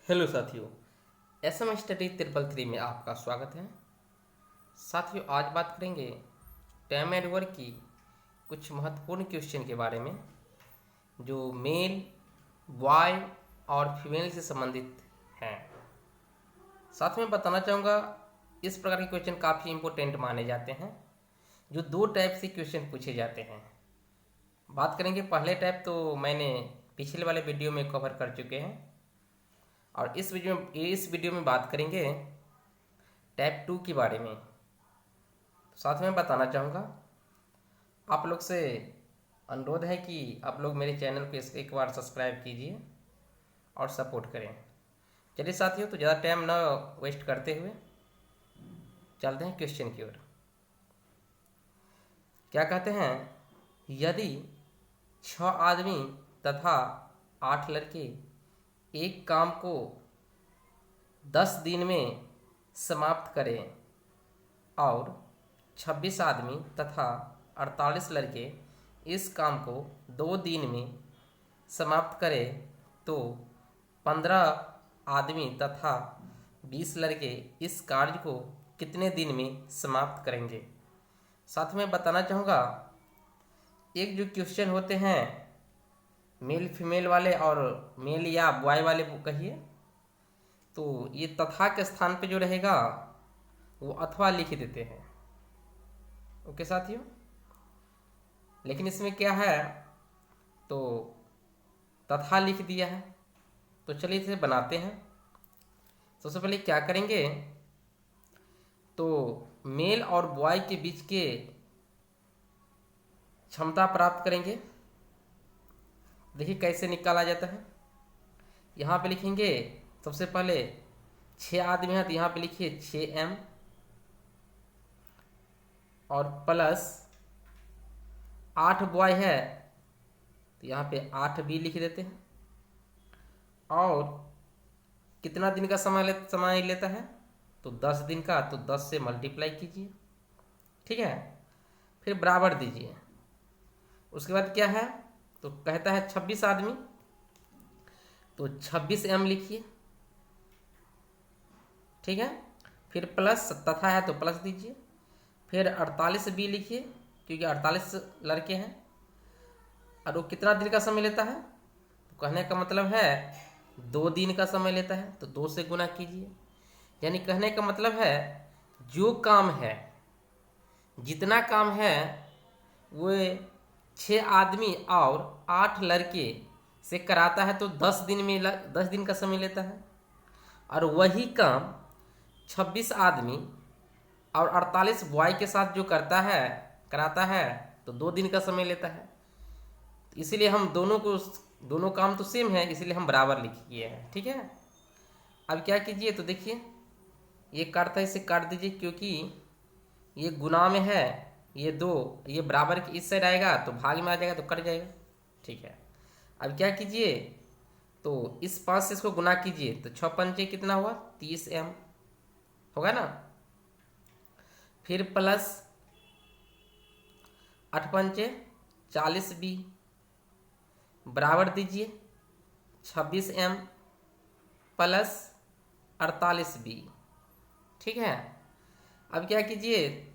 Hello साथियों, SM study 333 में आपका स्वागत है। साथियों, आज बात करेंगे टर्म एंड वर्क की कुछ महत्वपूर्ण क्वेश्चन के बारे में जो मेल, बॉय और फीमेल से संबंधित हैं। साथ में बताना चाहूँगा, इस प्रकार के क्वेश्चन काफ़ी इम्पोर्टेंट माने जाते हैं जो दो टाइप से क्वेश्चन पूछे जाते हैं। बात करेंगे पहले टाइप, तो मैंने पिछले वाले वीडियो में कवर कर चुके हैं और इस वीडियो में बात करेंगे टाइप 2 के बारे में। साथ में बताना चाहूँगा, आप लोग से अनुरोध है कि आप लोग मेरे चैनल को एक बार सब्सक्राइब कीजिए और सपोर्ट करें। चलिए साथियों, तो ज़्यादा टाइम ना वेस्ट करते हुए चलते हैं क्वेश्चन की ओर। क्या कहते हैं, यदि 6 आदमी तथा 8 लड़के एक काम को 10 दिन में समाप्त करें और 26 आदमी तथा 48 लड़के इस काम को 2 दिन में समाप्त करें, तो 15 आदमी तथा 20 लड़के इस कार्य को कितने दिन में समाप्त करेंगे। साथ में बताना चाहूँगा, एक जो क्वेश्चन होते हैं मेल फीमेल वाले और मेल या बॉय वाले कहिए, तो ये तथा के स्थान पे जो रहेगा वो अथवा लिख देते हैं। ओके साथियों, लेकिन इसमें क्या है, तो तथा लिख दिया है। तो चलिए इसे बनाते हैं। सबसे पहले क्या करेंगे, तो मेल और बॉय के बीच के क्षमता प्राप्त करेंगे। देखिए कैसे निकाला जाता है। यहाँ पे लिखेंगे सबसे पहले 6 आदमी हैं तो यहाँ पे लिखिए 6m और प्लस 8 बॉय है तो यहाँ पे 8b लिख देते हैं। और कितना दिन का समय लेता है, तो 10 दिन का, तो 10 से मल्टीप्लाई कीजिए। ठीक है, फिर बराबर दीजिए। उसके बाद क्या है, तो कहता है 26 आदमी, तो 26m लिखिए। ठीक है, फिर प्लस तथा है तो प्लस दीजिए। फिर 48b लिखिए क्योंकि 48 लड़के हैं और वो कितना दिन का समय लेता है, तो कहने का मतलब है 2 दिन का समय लेता है, तो 2 से गुना कीजिए। यानी कहने का मतलब है जो काम है, जितना काम है वो 6 आदमी और 8 लड़के से कराता है तो 10 दिन का समय लेता है। और वही काम 26 आदमी और 48 बॉय के साथ जो कराता है तो 2 दिन का समय लेता है। इसीलिए हम दोनों काम तो सेम है, इसलिए हम बराबर लिख किए हैं। ठीक है, अब क्या कीजिए, तो देखिए ये काटता है, इसे काट दीजिए क्योंकि ये गुना में है, ये 2, ये बराबर की इस साइड आएगा तो भाग में आ जाएगा तो कट जाएगा। ठीक है, अब क्या कीजिए, तो इस 5 से इसको गुना कीजिए तो 6 पंचे कितना हुआ, 30m होगा ना। फिर प्लस 8 पंचे 40b बराबर दीजिए 26m प्लस 48b। ठीक है, अब क्या कीजिए,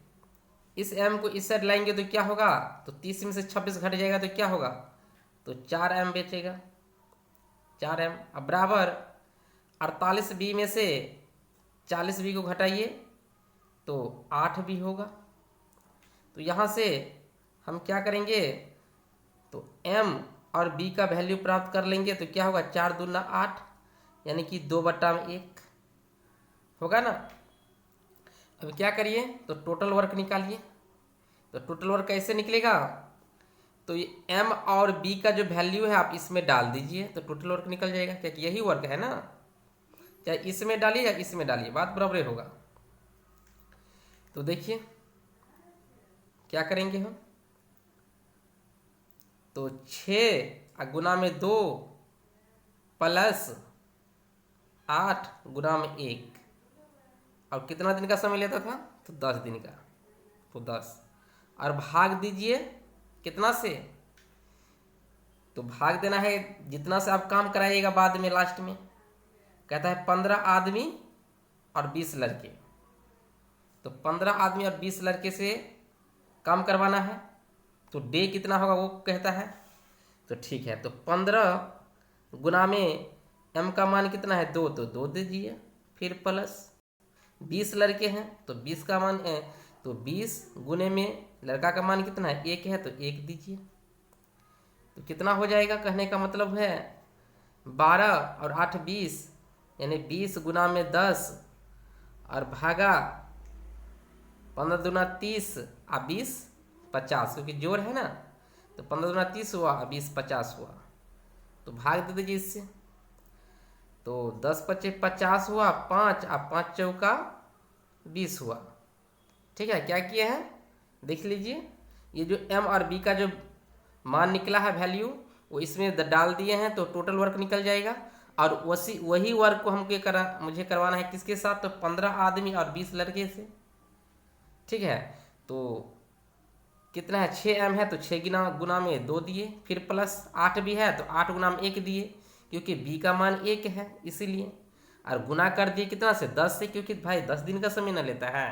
इस m को इस साइड लाएंगे तो क्या होगा, तो 30 में से 26 घट जाएगा तो क्या होगा, तो 4m बचेगा, 4m। अब बराबर 48b में से 40b को घटाइए तो 8b होगा। तो यहाँ से हम क्या करेंगे, तो m और b का वैल्यू प्राप्त कर लेंगे तो क्या होगा, 4 दूना 8 यानी कि 2/1 होगा ना। अब क्या करिए, तो टोटल वर्क निकालिए। तो टोटल वर्क कैसे निकलेगा, तो ये m और b का जो वैल्यू है आप इसमें डाल दीजिए तो टोटल वर्क निकल जाएगा, क्योंकि यही वर्क है ना। चाहे इसमें डालिए या इसमें डालिए, बात बराबर होगा। तो देखिए क्या करेंगे हम, तो 6 गुना में 2 प्लस 8 गुना में 1, और कितना दिन का समय लेता था, तो 10 दिन का, तो 10 और भाग दीजिए कितना से, तो भाग देना है जितना से आप काम कराइएगा बाद में लास्ट में। कहता है 15 आदमी और 20 लड़के। तो 15 आदमी और 20 लड़के से काम करवाना है, तो डे कितना होगा वो कहता है। तो ठीक है, तो 15 गुना में m का मान कितना है 2, तो 2 दीजिए। फिर प्लस 20 लड़के हैं तो 20 का मान है, तो 20 गुने में लड़का का मान कितना है 1 है, तो 1 दीजिए। तो कितना हो जाएगा, कहने का मतलब है 12 और 8 20, यानी 20 गुना में 10 और भागा 15 दूना 30 और 20 50, क्योंकि जोड़ है ना, तो 15 दूना 30 हुआ और 20 50 हुआ। तो भाग दे दीजिए इससे, तो 10 पच्चीस 50 हुआ, 5 और 5 चौका 20 हुआ। ठीक है, क्या किए हैं देख लीजिए, ये जो m और b का जो मान निकला है वैल्यू, वो इसमें डाल दिए हैं, तो टोटल वर्क निकल जाएगा। और वही वर्क को मुझे करवाना है किसके साथ, तो 15 आदमी और 20 लड़के से। ठीक है, तो कितना है 6m है, तो 6 गुना में 2 दिए। फिर प्लस 8 भी है तो 8 गुना में 1 दिए, क्योंकि b का मान 1 है इसीलिए। और गुना कर दिए कितना से 10 से, क्योंकि भाई 10 दिन का समय न लेता है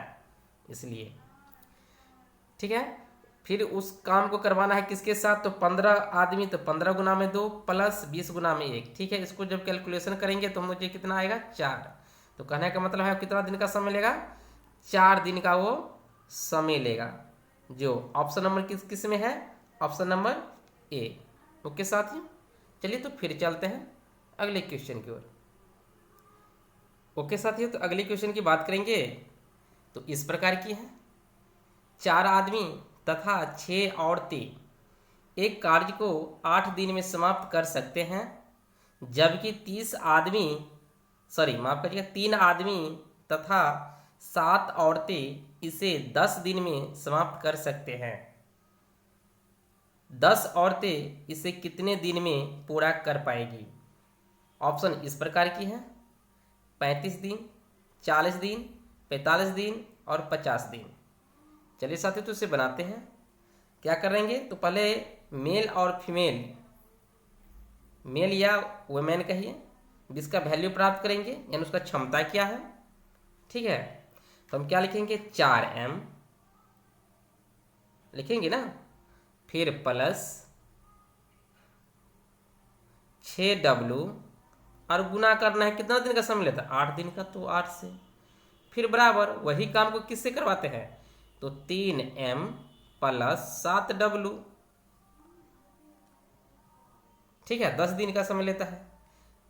इसलिए। ठीक है, फिर उस काम को करवाना है किसके साथ, तो 15 आदमी, तो 15 गुना में 2 प्लस 20 गुना में 1। ठीक है, इसको जब कैलकुलेशन करेंगे तो मुझे कितना आएगा 4। तो कहने का मतलब है कितना दिन का समय लेगा, 4 दिन का वो समय लेगा, जो ऑप्शन नंबर किस में है, ऑप्शन नंबर ए। ओके साथियों, चलिए तो फिर चलते हैं अगले क्वेश्चन की ओर। ओके साथियों, तो अगले क्वेश्चन की बात करेंगे तो इस प्रकार की है। 4 आदमी तथा 6 औरतें एक कार्य को 8 दिन में समाप्त कर सकते हैं, जबकि 3 आदमी तथा 7 औरतें इसे 10 दिन में समाप्त कर सकते हैं। 10 औरतें इसे कितने दिन में पूरा कर पाएगी। ऑप्शन इस प्रकार की है, 35 दिन, 40 दिन, 45 दिन और 50 दिन। चलिए साथियों, तो इसे बनाते हैं। क्या करेंगे, तो पहले मेल और फीमेल, मेल या वुमेन कहिए, जिसका वैल्यू प्राप्त करेंगे, यानी उसका क्षमता क्या है। ठीक है, तो हम क्या लिखेंगे 4m लिखेंगे ना, फिर प्लस 6w, और गुना करना है, कितना दिन का समय लेता है 8 दिन का, तो 8 से। फिर बराबर वही काम को किससे करवाते हैं, तो 3m प्लस 7w। ठीक है, 10 दिन का समय लेता है।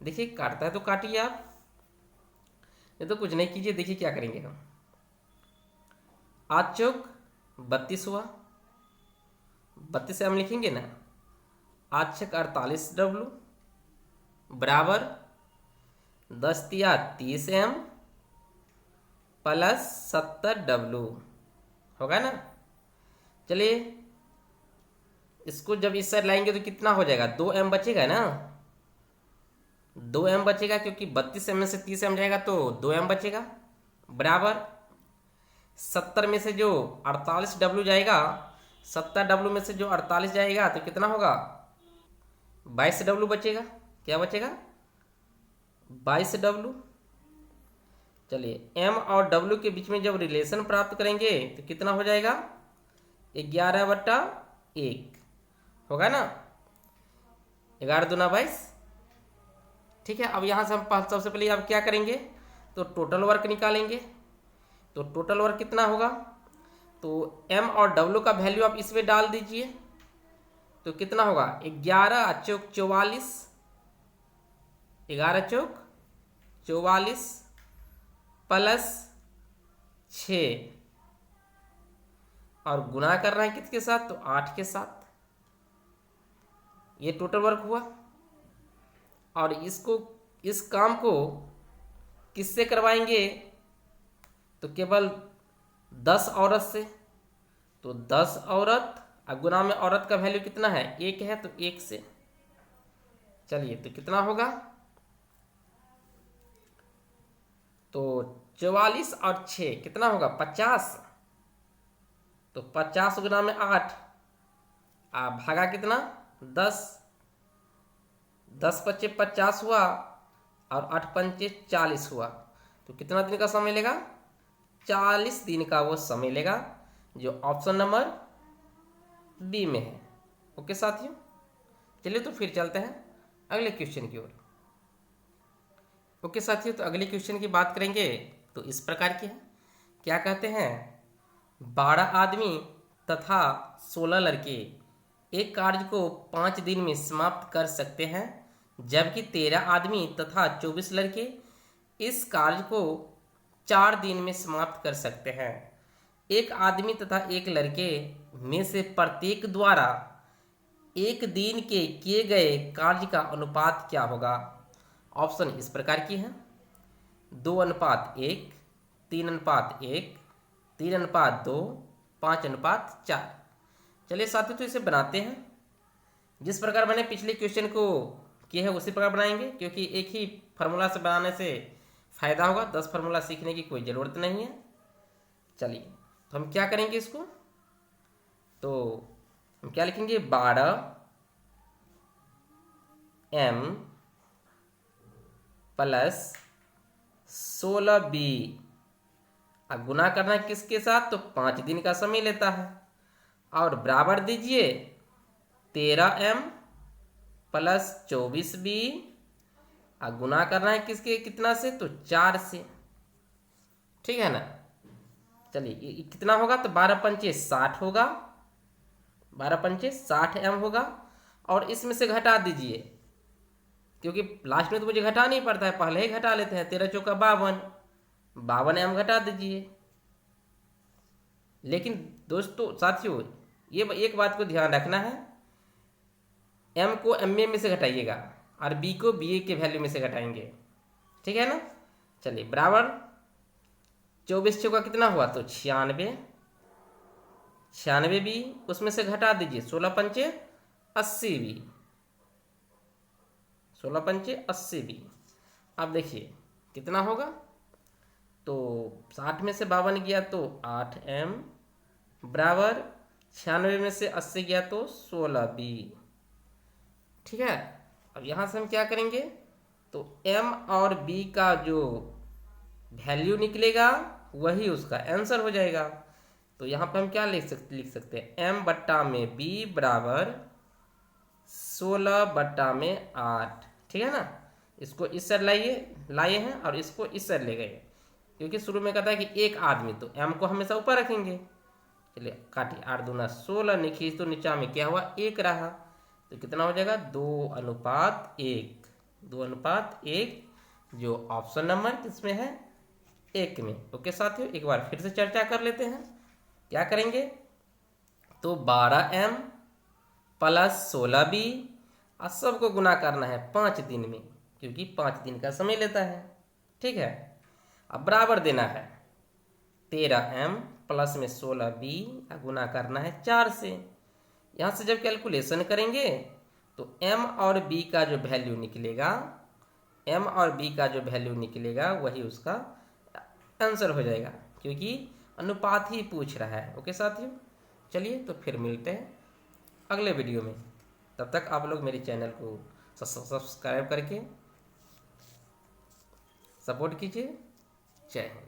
देखिए काटता है तो काटिए आप, ये तो कुछ नहीं कीजिए। देखिए क्या करेंगे हम, 8 चौक 32 हुआ, 32 से हम लिखेंगे ना, 8 छक 48w बराबर 10 तिया 30m प्लस 70w होगा ना। चलिए इसको जब इस साइड लाएंगे तो कितना हो जाएगा, 2m बचेगा ना, 2m बचेगा, क्योंकि 32m में से 30m जाएगा तो 2m बचेगा, बराबर 70 में से जो 48w जाएगा, 70w में से जो 48 जाएगा तो कितना होगा 22w बचेगा। क्या बचेगा 22w। चलिए m और w के बीच में जब रिलेशन प्राप्त करेंगे तो कितना हो जाएगा 11/1 होगा ना, 11 दूना 22। ठीक है, अब यहाँ से हम सबसे पहले अब क्या करेंगे, तो टोटल वर्क निकालेंगे। तो टोटल वर्क कितना होगा, तो m और w का वैल्यू आप इसमें डाल दीजिए, तो कितना होगा 11 चौक 44, 11 चौक 44 प्लस 6, और गुना कर रहे हैं किसके साथ, तो 8 के साथ। ये टोटल वर्क हुआ। और इस काम को किससे करवाएंगे, तो केवल 10 औरत से। तो 10 औरत और गुना में औरत का वैल्यू कितना है 1 है, तो 1 से। चलिए तो कितना होगा, तो 44 और 6 कितना होगा 50, तो 50 गुना में 8 भागा कितना 10, 10 25 50 हुआ, और 8 पंचे 40 हुआ, तो कितना दिन का समय लेगा? 40 दिन का वो समय लेगा, जो ऑप्शन नंबर बी में है। ओके साथियों, चलिए तो फिर चलते हैं अगले क्वेश्चन की ओर। ओके साथियों, तो अगले क्वेश्चन की बात करेंगे तो इस प्रकार की है। क्या कहते हैं? 12 आदमी तथा 16 लड़के एक कार्य को 5 दिन में समाप्त कर सकते हैं, जबकि 13 आदमी तथा 24 लड़के इस कार्य को 4 दिन में समाप्त कर सकते हैं। एक आदमी तथा एक लड़के में से प्रत्येक द्वारा एक दिन के किए गए कार्य का अनुपात क्या होगा? ऑप्शन इस प्रकार की है: 2:1, 3:1, 3:2, 5:4। चलिए साथियों, तो इसे बनाते हैं। जिस प्रकार मैंने पिछले क्वेश्चन को किए है उसी प्रकार बनाएंगे, क्योंकि एक ही फार्मूला से बनाने से फायदा होगा, 10 फार्मूला सीखने की कोई ज़रूरत नहीं है। चलिए, तो हम क्या करेंगे इसको, तो हम क्या लिखेंगे? 12m प्लस 16b, अब गुना करना है किसके साथ? तो 5 दिन का समय लेता है, और बराबर दीजिए 13m प्लस 24b, अब गुना करना है किसके कितना से? तो 4 से। ठीक है ना? चलिए, ये कितना होगा? तो 12 पंचे 60 होगा, 12 पंचे 60m होगा, और इसमें से घटा दीजिए, क्योंकि लास्ट में तो मुझे घटा नहीं पड़ता है, पहले ही घटा लेते हैं। 13 चौका 52, 52m घटा दीजिए। लेकिन दोस्तों साथियों, ये एक बात को ध्यान रखना है, m को ma में से घटाइएगा और b को ba के वैल्यू में से घटाएंगे। ठीक है ना? चलिए, बराबर 24 चौका कितना हुआ? तो 96, 96 भी उसमें से घटा दीजिए, 16 पंचे 80 भी, 16 पंचे 80 भी। अब देखिए कितना होगा, तो 60 में से 52 गया तो 8m, बराबर 96 में से 80 गया तो 16b। ठीक है? अब यहाँ से हम क्या करेंगे, तो m और b का जो वैल्यू निकलेगा वही उसका आंसर हो जाएगा। तो यहाँ पे हम क्या लिख सकते हैं? m बट्टा में b बराबर 16 बट्टा में 8। ठीक है ना? इसको इस साइड लाए हैं और इसको इस साइड ले गए, क्योंकि शुरू में कहता है कि एक आदमी, तो m को हमेशा ऊपर रखेंगे। चलिए काटिए, 8 दूना 16, निखीज तो नीचा में क्या हुआ? 1 रहा, तो कितना हो जाएगा? 2:1, 2:1, जो ऑप्शन नंबर किसमें है? 1 में। ओके साथियों, एक बार फिर से चर्चा कर लेते हैं। क्या करेंगे, तो 12m प्लस 16b, और सबको गुना करना है 5 दिन में, क्योंकि 5 दिन का समय लेता है। ठीक है? अब बराबर देना है 13m प्लस में 16b, गुना करना है 4 से। यहाँ से जब कैलकुलेशन करेंगे तो m और b का जो वैल्यू निकलेगा, m और b का जो वैल्यू निकलेगा वही उसका आंसर हो जाएगा, क्योंकि अनुपात ही पूछ रहा है। ओके साथियों, चलिए तो फिर मिलते हैं अगले वीडियो में। तब तक आप लोग मेरे चैनल को सब्सक्राइब करके सपोर्ट कीजिए। जय हिंद।